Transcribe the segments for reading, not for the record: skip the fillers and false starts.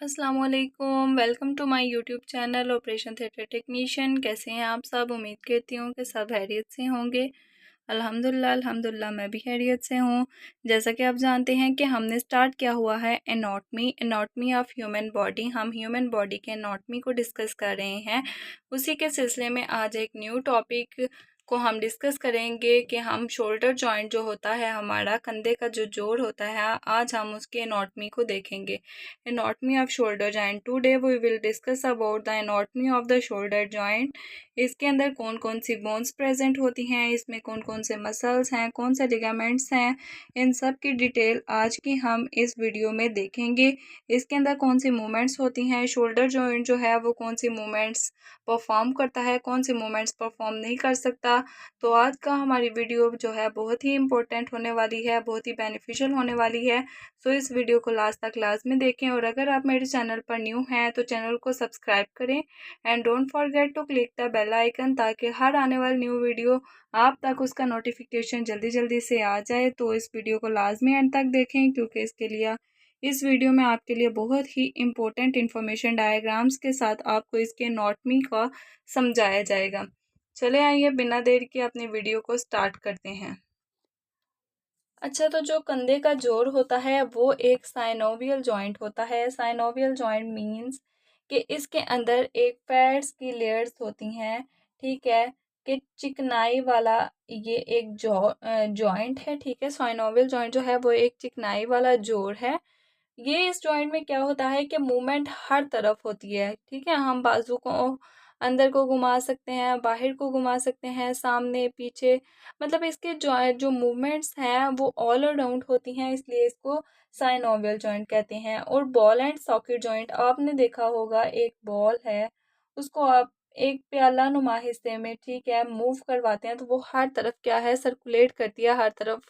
अस्सलाम वालेकुम। Welcome to my YouTube channel operation theatre technician. कैसे हैं आप सब? उम्मीद करती हूँ कि सब खैरियत से होंगे। अल्हम्दुलिल्लाह मैं भी खैरियत से हूँ। जैसा कि आप जानते हैं कि हमने स्टार्ट किया हुआ है एनाटमी ऑफ ह्यूमन बॉडी। हम ह्यूमन बॉडी के एनाटमी को डिस्कस कर रहे हैं। उसी के सिलसिले में आज एक न्यू टॉपिक को हम डिस्कस करेंगे कि हम शोल्डर जॉइंट जो होता है, हमारा कंधे का जो जोड़ होता है, आज हम उसके एनाटमी को देखेंगे। Anatomy of shoulder joint. Today we will discuss about the anatomy of the shoulder joint. इसके अंदर कौन कौन सी बोन्स प्रेजेंट होती हैं, इसमें कौन कौन से मसल्स हैं, कौन से लिगामेंट्स हैं, इन सब की डिटेल आज की हम इस वीडियो में देखेंगे। इसके अंदर कौन सी मूवमेंट्स होती हैं, शोल्डर जॉइंट जो है वो कौन सी मूवमेंट्स परफॉर्म करता है, कौन सी मूवमेंट्स परफॉर्म नहीं कर सकता। तो आज का हमारी वीडियो जो है बहुत ही इंपॉर्टेंट होने वाली है, बहुत ही बेनिफिशियल होने वाली है। सो इस वीडियो को लास्ट तक लाजमी देखें, और अगर आप मेरे चैनल पर न्यू हैं तो चैनल को सब्सक्राइब करें and don't forget to click the bell icon, ताकि हर आने वाली न्यू वीडियो आप तक उसका नोटिफिकेशन जल्दी जल्दी से आ जाए। तो इस वीडियो को लाजमी एंड तक देखें, क्योंकि इसके लिए इस वीडियो में आपके लिए बहुत ही इंपॉर्टेंट इन्फॉर्मेशन डायग्राम्स के साथ आपको इसके एनाटमी का समझाया जाएगा। चले आइए बिना देर के अपनी वीडियो को स्टार्ट करते हैं। अच्छा, तो जो कंधे का जोड़ होता है वो एक साइनोवियल जॉइंट होता है। साइनोवियल जॉइंट मींस कि इसके अंदर एक फैट्स की लेयर्स होती हैं, ठीक है, कि चिकनाई वाला ये एक जॉइंट है, ठीक है। साइनोवियल जॉइंट जो है वो एक चिकनाई वाला जोड़ है। ये इस जॉइंट में क्या होता है कि मूवमेंट हर तरफ होती है, ठीक है। हम बाजू को अंदर को घुमा सकते हैं, बाहर को घुमा सकते हैं, सामने पीछे, मतलब इसके जो मूवमेंट्स हैं वो ऑल अराउंड होती हैं, इसलिए इसको साइनोवियल जॉइंट कहते हैं। और बॉल एंड सॉकेट जॉइंट, आपने देखा होगा एक बॉल है, उसको आप एक प्याला नुमा हिस्से में, ठीक है, मूव करवाते हैं तो वो हर तरफ क्या है, सर्कुलेट करती है, हर तरफ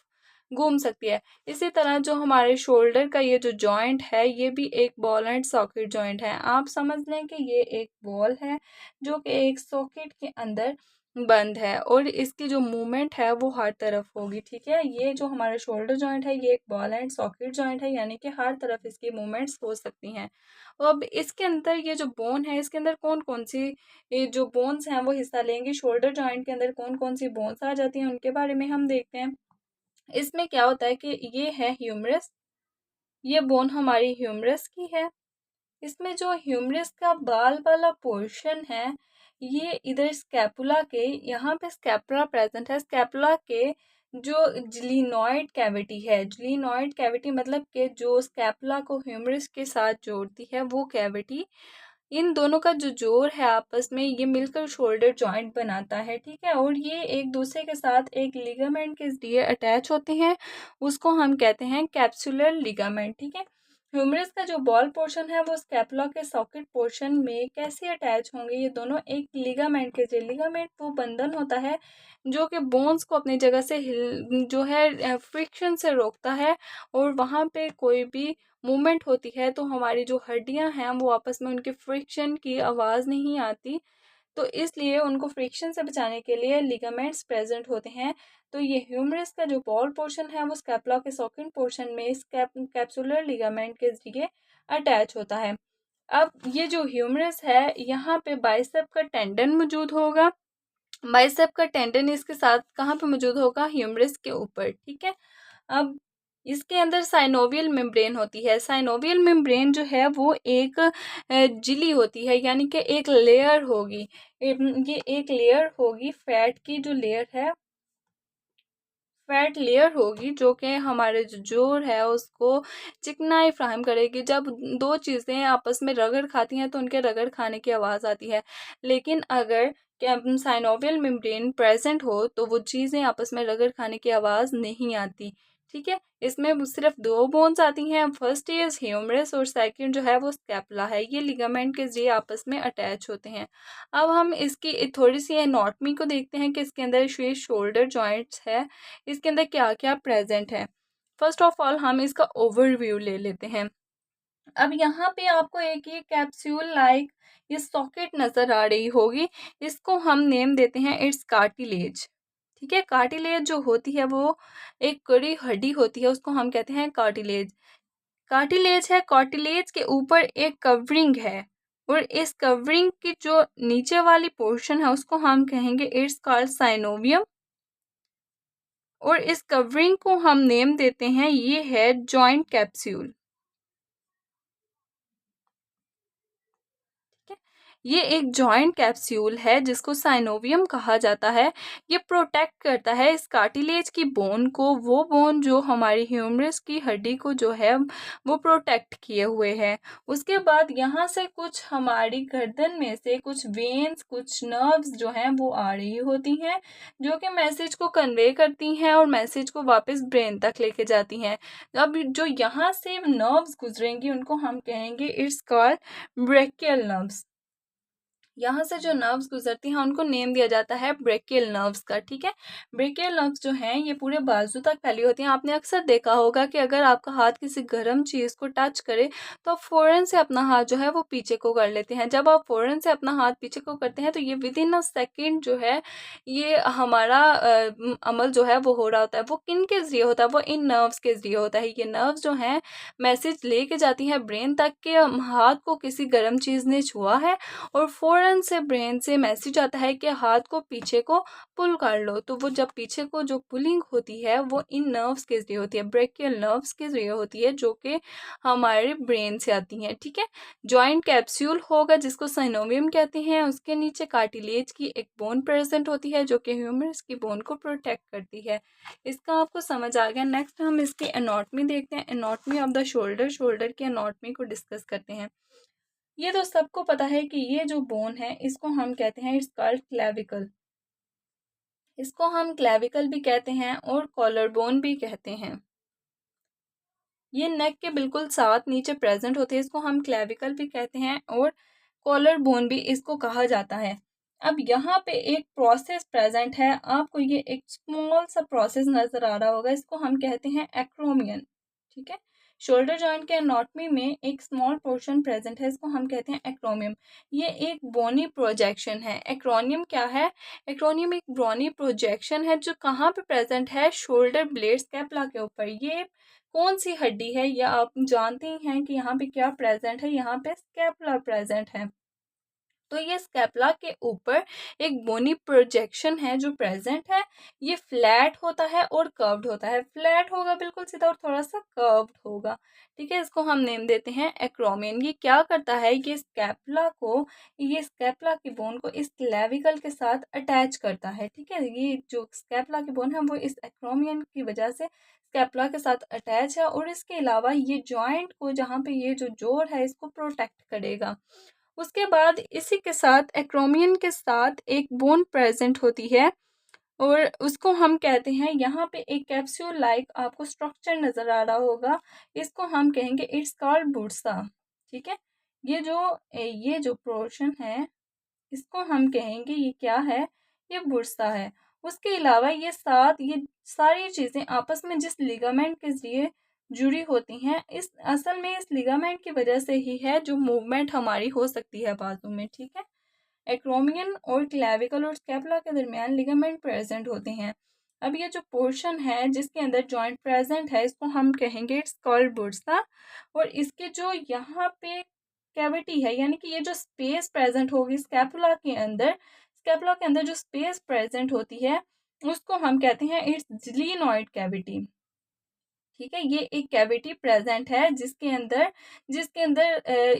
घूम सकती है। इसी तरह जो हमारे शोल्डर का ये जो जॉइंट है, ये भी एक बॉल एंड सॉकेट जॉइंट है। आप समझ लें कि ये एक बॉल है जो कि एक सॉकेट के अंदर बंद है, और इसकी जो मूवमेंट है वो हर तरफ होगी, ठीक है। ये जो हमारा शोल्डर जॉइंट है, ये एक बॉल एंड सॉकेट जॉइंट है, यानी कि हर तरफ इसकी मूवमेंट्स हो सकती हैं। अब इसके अंदर ये जो बोन है, इसके अंदर कौन कौन सी ये जो बोन्स हैं वो हिस्सा लेंगे, शोल्डर जॉइंट के अंदर कौन कौन सी बोन्स आ जाती हैं, उनके बारे में हम देखते हैं। इसमें क्या होता है कि ये है ह्यूमरस, ये बोन हमारी ह्यूमरस की है। इसमें जो ह्यूमरस का बाल वाला पोर्शन है, ये इधर स्कैपुला के, यहाँ पे स्कैपुला प्रेजेंट है, स्कैपुला के जो जिलिनॉइड कैविटी है, जिलिनॉइड कैविटी मतलब कि जो स्कैपुला को ह्यूमरस के साथ जोड़ती है वो कैविटी, इन दोनों का जो जोड़ है आपस में, ये मिलकर शोल्डर जॉइंट बनाता है, ठीक है। और ये एक दूसरे के साथ एक लिगामेंट के जरिए अटैच होते हैं, उसको हम कहते हैं कैप्सुलर लिगामेंट, ठीक है। ह्यूमरस का जो बॉल पोर्शन है वो स्कैपुला के सॉकेट पोर्शन में कैसे अटैच होंगे, ये दोनों एक लिगामेंट के जरिए। लिगामेंट वो बंधन होता है जो कि बोन्स को अपनी जगह से जो है फ्रिक्शन से रोकता है, और वहाँ पे कोई भी मूवमेंट होती है तो हमारी जो हड्डियां हैं वो आपस में, उनके फ्रिक्शन की आवाज़ नहीं आती, तो इसलिए उनको फ्रिक्शन से बचाने के लिए लिगामेंट्स प्रेजेंट होते हैं। तो ये ह्यूमरस का जो बॉल पोर्शन है वो स्कैपुला के सॉकेट पोर्शन में इस कैप्सुलर लिगामेंट के जरिए अटैच होता है। अब ये जो ह्यूमरस है, यहाँ पे बाइसेप का टेंडन मौजूद होगा। बाइसेप का टेंडन इसके साथ कहाँ पे मौजूद होगा, ह्यूमरस के ऊपर, ठीक है। अब इसके अंदर साइनोवियल मेम्ब्रेन होती है। साइनोवियल मेम्ब्रेन जो है वो एक झिल्ली होती है, यानी कि एक लेयर होगी। ये एक लेयर होगी, फैट की जो लेयर है, फैट लेयर होगी, जो कि हमारे जो जोड़ है उसको चिकनाई फ्राहम करेगी। जब दो चीज़ें आपस में रगड़ खाती हैं तो उनके रगड़ खाने की आवाज़ आती है, लेकिन अगर साइनोवियल मेम्ब्रेन प्रेजेंट हो तो वो चीज़ें आपस में रगड़ खाने की आवाज़ नहीं आती, ठीक है। इसमें सिर्फ दो बोन्स आती हैं, फर्स्ट इज ह्यूमरस और सेकंड जो है वो स्कैपुला है। ये लिगामेंट के जरिए आपस में अटैच होते हैं। अब हम इसकी थोड़ी सी एनाटमी को देखते हैं कि इसके अंदर ये शोल्डर जॉइंट्स है, इसके अंदर क्या क्या प्रेजेंट है। फर्स्ट ऑफ ऑल हम इसका ओवरव्यू ले लेते हैं। अब यहाँ पे आपको एक ये कैप्सूल लाइक ये सॉकेट नज़र आ रही होगी, इसको हम नेम देते हैं इट्स कार्टिलेज, ठीक है। कार्टिलेज जो होती है वो एक कड़ी हड्डी होती है, उसको हम कहते हैं कार्टिलेज। कार्टिलेज है, कार्टिलेज के ऊपर एक कवरिंग है और इस कवरिंग की जो नीचे वाली पोर्शन है उसको हम कहेंगे इट्स कॉल्ड साइनोवियम, और इस कवरिंग को हम नेम देते हैं, ये है जॉइंट कैप्सूल। ये एक जॉइंट कैप्सूल है जिसको साइनोवियम कहा जाता है। ये प्रोटेक्ट करता है इस कार्टिलेज की बोन को, वो बोन जो हमारी ह्यूमरस की हड्डी को जो है वो प्रोटेक्ट किए हुए है। उसके बाद यहाँ से कुछ हमारी गर्दन में से कुछ वेन्स, कुछ नर्व्स जो हैं वो आ रही होती हैं, जो कि मैसेज को कन्वे करती हैं और मैसेज को वापस ब्रेन तक लेके जाती हैं। अब जो यहाँ से नर्व्स गुजरेंगी उनको हम कहेंगे इट्स कॉल्ड ब्रेकियल नर्व्स। यहाँ से जो नर्व्स गुजरती हैं उनको नेम दिया जाता है ब्रेकियल नर्व्स का। ठीक है, ब्रेकियल नर्व्स जो हैं ये पूरे बाजू तक फैली होती हैं। आपने अक्सर देखा होगा कि अगर आपका हाथ किसी गर्म चीज़ को टच करे तो आप फ़ौरन से अपना हाथ जो है वो पीछे को कर लेते हैं। जब आप फ़ौरन से अपना हाथ पीछे को करते हैं तो ये विद इन अ सेकेंड जो है ये हमारा अमल जो है वो हो रहा होता है। वो किन के ज़रिए होता है? वो इन नर्व्स के ज़रिए होता है। ये नर्व्स जो हैं मैसेज लेके जाती हैं ब्रेन तक के हाथ को किसी गर्म चीज़ ने छुआ है, और फ़ौरन से ब्रेन से मैसेज आता है कि हाथ को पीछे को पुल कर लो। तो वो जब पीछे को जो पुलिंग होती है वो इन नर्व्स के ज़रिए होती है, ब्रेकियल नर्व्स के ज़रिए होती है, जो कि हमारे ब्रेन से आती हैं। ठीक है, जॉइंट कैप्सूल होगा जिसको साइनोवियम कहते हैं, उसके नीचे कार्टिलेज की एक बोन प्रेजेंट होती है जो कि ह्यूमरस की बोन को प्रोटेक्ट करती है। इसका आपको समझ आ गया। नेक्स्ट हम इसकी एनाटॉमी देखते हैं, anatomy of the shoulder, shoulder की एनाटॉमी को डिस्कस करते हैं। ये तो सबको पता है कि ये जो बोन है इसको हम कहते हैं इट्स कॉल्ड क्लेविकल। इसको हम क्लेविकल भी कहते हैं और कॉलर बोन भी कहते हैं। ये नेक के बिल्कुल साथ नीचे प्रेजेंट होते हैं, इसको हम क्लेविकल भी कहते हैं और कॉलर बोन भी इसको कहा जाता है। अब यहाँ पे एक प्रोसेस प्रेजेंट है, आपको ये एक स्मॉल सा प्रोसेस नजर आ रहा होगा, इसको हम कहते हैं एक्रोमियन। ठीक है, शोल्डर जॉइंट के एनाटॉमी में एक स्मॉल पोर्शन प्रेजेंट है, इसको हम कहते हैं एक्रोमियम। ये एक बोनी प्रोजेक्शन है। एक्रोनियम क्या है? एक्रोनियम एक बोनी प्रोजेक्शन है जो कहाँ पे प्रेजेंट है? शोल्डर ब्लेड स्कैपुला के ऊपर। ये कौन सी हड्डी है? या आप जानते हैं कि यहाँ पे क्या प्रेजेंट है? यहाँ पे स्कैपुला प्रेजेंट है। तो ये स्कैपुला के ऊपर एक बोनी प्रोजेक्शन है जो प्रेजेंट है। ये फ्लैट होता है और कर्व्ड होता है। फ्लैट होगा बिल्कुल सीधा और थोड़ा सा कर्व्ड होगा। ठीक है, इसको हम नेम देते हैं एक्रोमियन। ये क्या करता है? ये स्कैपुला की बोन को इस क्लेविकल के साथ अटैच करता है। ठीक है, ये जो स्कैपुला की बोन है वो इस एक्रोमियन की वजह से स्कैपुला के साथ अटैच है, और इसके अलावा ये जॉइंट को, जहाँ पे ये जो जोड़ है, इसको प्रोटेक्ट करेगा। उसके बाद इसी के साथ एक्रोमियन के साथ एक बोन प्रेजेंट होती है और उसको हम कहते हैं, यहाँ पे एक कैप्सूल लाइक आपको स्ट्रक्चर नजर आ रहा होगा, इसको हम कहेंगे इट्स कॉल्ड बुर्सा। ठीक है, ये जो पोर्शन है इसको हम कहेंगे ये क्या है? ये बुर्सा है। उसके अलावा ये सारी चीज़ें आपस में जिस लिगामेंट के जरिए जुड़ी होती हैं, इस असल में इस लिगामेंट की वजह से ही है जो मूवमेंट हमारी हो सकती है बाजू में। ठीक है, एक्रोमियन और क्लेविकल और स्कैपुला के दरमियान लिगामेंट प्रेजेंट होते हैं। अब ये जो पोर्शन है जिसके अंदर जॉइंट प्रेजेंट है इसको हम कहेंगे इट्स कॉल्ड बुर्सा, और इसके जो यहाँ पे कैविटी है, यानी कि ये जो स्पेस प्रेजेंट होगी स्कैपुला के अंदर जो स्पेस प्रेजेंट होती है उसको हम कहते हैं इट्स जिलिनॉइड कैविटी। ठीक है, ये एक कैविटी प्रेजेंट है जिसके अंदर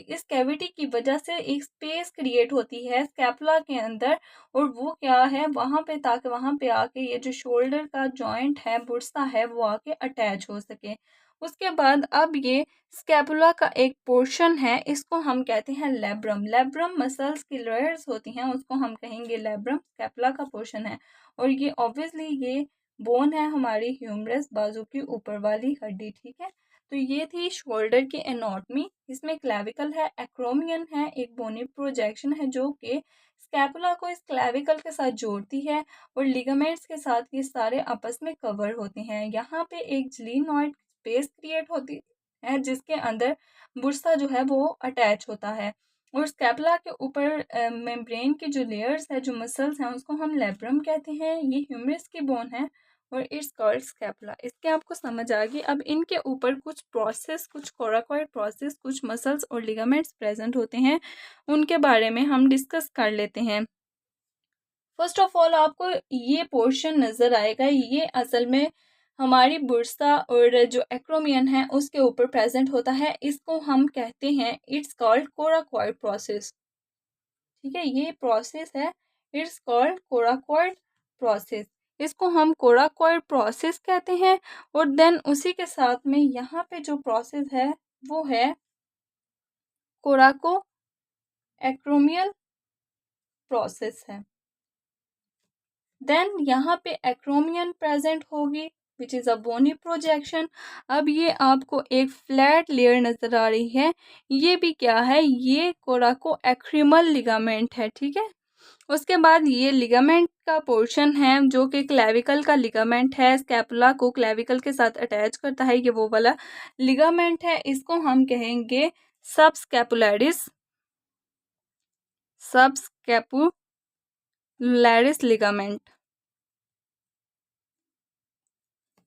इस कैविटी की वजह से एक स्पेस क्रिएट होती है स्कैपुला के अंदर, और वो क्या है वहां पे, ताकि वहां पे आके ये जो शोल्डर का जॉइंट है, बुर्सा है, वो आके अटैच हो सके। उसके बाद अब ये स्कैपुला का एक पोर्शन है, इसको हम कहते हैं लेब्रम। लेब्रम मसल्स की लेयर्स होती हैं, उसको हम कहेंगे लेब्रम, स्कैपुला का पोर्शन है। और ये ऑब्वियसली ये बोन है हमारी ह्यूमरस, बाजू की ऊपर वाली हड्डी। ठीक है, तो ये थी शोल्डर की एनाटॉमी। इसमें क्लेविकल है, एक्रोमियन है, एक बोनी प्रोजेक्शन है जो कि स्कैपुला को इस क्लेविकल के साथ जोड़ती है, और लिगामेंट्स के साथ ये सारे आपस में कवर होते हैं। यहाँ पे एक जिलिनॉइड स्पेस क्रिएट होती है जिसके अंदर बुर्सा जो है वो अटैच होता है, और स्कैपुला के ऊपर मेम्ब्रेन की जो लेयर्स है, जो मसल्स हैं, उसको हम लेब्रम कहते हैं। ये ह्यूमरस की बोन है और इट्स कॉल्ड स्कैपुला। इसके आपको समझ आ गई। अब इनके ऊपर कुछ प्रोसेस, कुछ कोराकॉइड प्रोसेस, कुछ मसल्स और लिगामेंट्स प्रेजेंट होते हैं, उनके बारे में हम डिस्कस कर लेते हैं। फर्स्ट ऑफ ऑल आपको ये पोर्शन नज़र आएगा, ये असल में हमारी बुर्सा और जो एक्रोमियन है उसके ऊपर प्रेजेंट होता है। इसको हम कहते हैं, इट्स कॉल्ड कोराकॉइड प्रोसेस। ठीक है, ये प्रोसेस है, इट्स कॉल्ड कोराकॉइड प्रोसेस। इसको हम कोराकॉइड प्रोसेस कहते हैं। और देन उसी के साथ में यहाँ पे जो प्रोसेस है वो है कोराको एक्रोमियल प्रोसेस है। देन यहाँ पे एक्रोमियन प्रेजेंट होगी which is a bony projection. अब ये आपको एक फ्लैट लेयर नज़र आ रही है, ये भी क्या है, ये कोराको एक्रीमल लिगामेंट है। ठीक है, उसके बाद ये लिगामेंट का पोर्शन है जो कि क्लेविकल का लिगामेंट है, स्कैपुला को क्लेविकल के साथ अटैच करता है, ये वो वाला लिगामेंट है। इसको हम कहेंगे सबस्कैपुलैरिस, सबस्कैपुलैरिस लिगामेंट।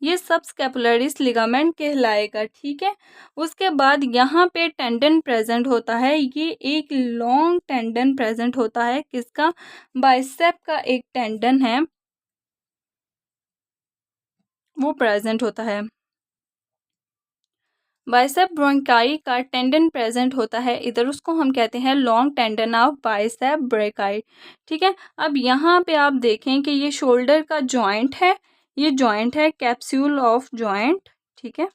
ये सबस्कैपुलैरिस लिगामेंट कहलाएगा। ठीक है, उसके बाद यहाँ पे टेंडन प्रेजेंट होता है, ये एक लॉन्ग टेंडन प्रेजेंट होता है, किसका, बाइसेप का एक टेंडन है वो प्रेजेंट होता है। बाइसेप ब्रोंकाई का टेंडन प्रेजेंट होता है इधर, उसको हम कहते हैं long tendon of bicep brachii. ठीक है, अब यहाँ पे आप देखें कि ये शोल्डर का जॉइंट है, ये जॉइंट है कैप्सूल ऑफ जॉइंट। ठीक है,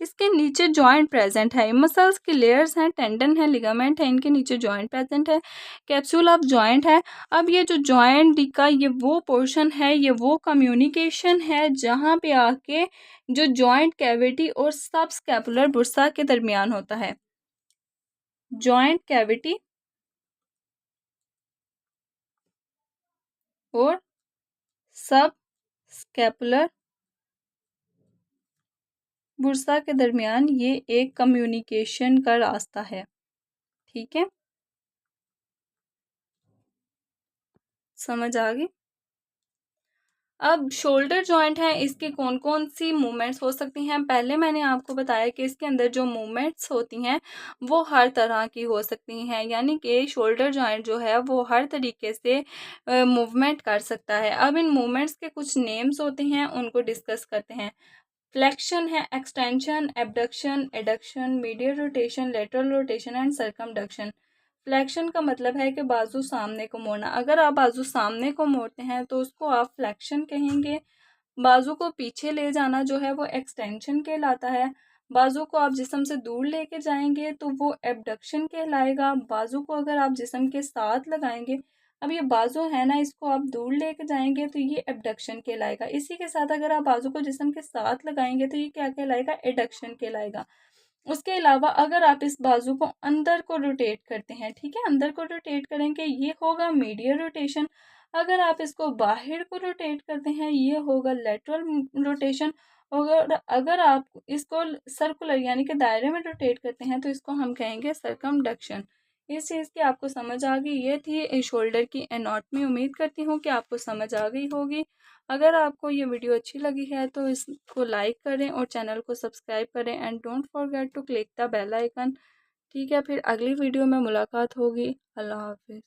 इसके नीचे जॉइंट प्रेजेंट है, मसल्स की लेयर्स हैं, टेंडन है, लिगामेंट है, इनके नीचे जॉइंट प्रेजेंट है, कैप्सूल ऑफ जॉइंट है। अब ये जो जॉइंट का ये वो पोर्शन है, ये वो कम्युनिकेशन है जहाँ पे आके जो जॉइंट कैविटी और सबस्कैपुलर बुर्सा के दरमियान होता है। जॉइंट कैविटी और सबस्कैपुलर बुर्सा के दरमियान ये एक कम्युनिकेशन का रास्ता है। ठीक है, समझ आ गई। अब शोल्डर जॉइंट है, इसकी कौन कौन सी मूवमेंट्स हो सकती हैं। पहले मैंने आपको बताया कि इसके अंदर जो मूवमेंट्स होती हैं वो हर तरह की हो सकती हैं, यानी कि शोल्डर जॉइंट जो है वो हर तरीके से मूवमेंट कर सकता है। अब इन मूवमेंट्स के कुछ नेम्स होते हैं, उनको डिस्कस करते हैं। फ्लेक्शन है, extension, abduction, adduction, medial rotation, lateral rotation and circumduction. Flexion का मतलब है कि बाजू सामने को मोड़ना। अगर आप बाजू सामने को मोड़ते हैं तो उसको आप फ्लेक्शन कहेंगे। बाजू को पीछे ले जाना जो है वो एक्सटेंशन कहलाता है। बाजू को आप जिस्म से दूर लेके जाएंगे तो वो एबडक्शन कहलाएगा। बाजू को अगर आप जिस्म के साथ लगाएंगे, अब ये बाजू है ना, इसको आप दूर लेके जाएंगे तो ये एबडक्शन कहलाएगा। इसी के साथ अगर आप बाजू को जिस्म के साथ लगाएंगे तो ये क्या कहलाएगा, एडक्शन कहलाएगा। उसके अलावा अगर आप इस बाजू को अंदर को रोटेट करते हैं, ठीक है, अंदर को रोटेट करेंगे, ये होगा मीडियल रोटेशन। अगर आप इसको बाहर को रोटेट करते हैं, ये होगा लेटरल रोटेशन। अगर अगर आप इसको सर्कुलर यानी कि दायरे में रोटेट करते हैं तो इसको हम कहेंगे सर्कमडक्शन। इस चीज़ की आपको समझ आ गई। ये थी शोल्डर की एनाटॉमी। उम्मीद करती हूँ कि आपको समझ आ गई होगी। अगर आपको ये वीडियो अच्छी लगी है तो इसको लाइक करें और चैनल को सब्सक्राइब करें and don't forget to click the bell icon. ठीक है, फिर अगली वीडियो में मुलाकात होगी। अल्लाह हाफिज़।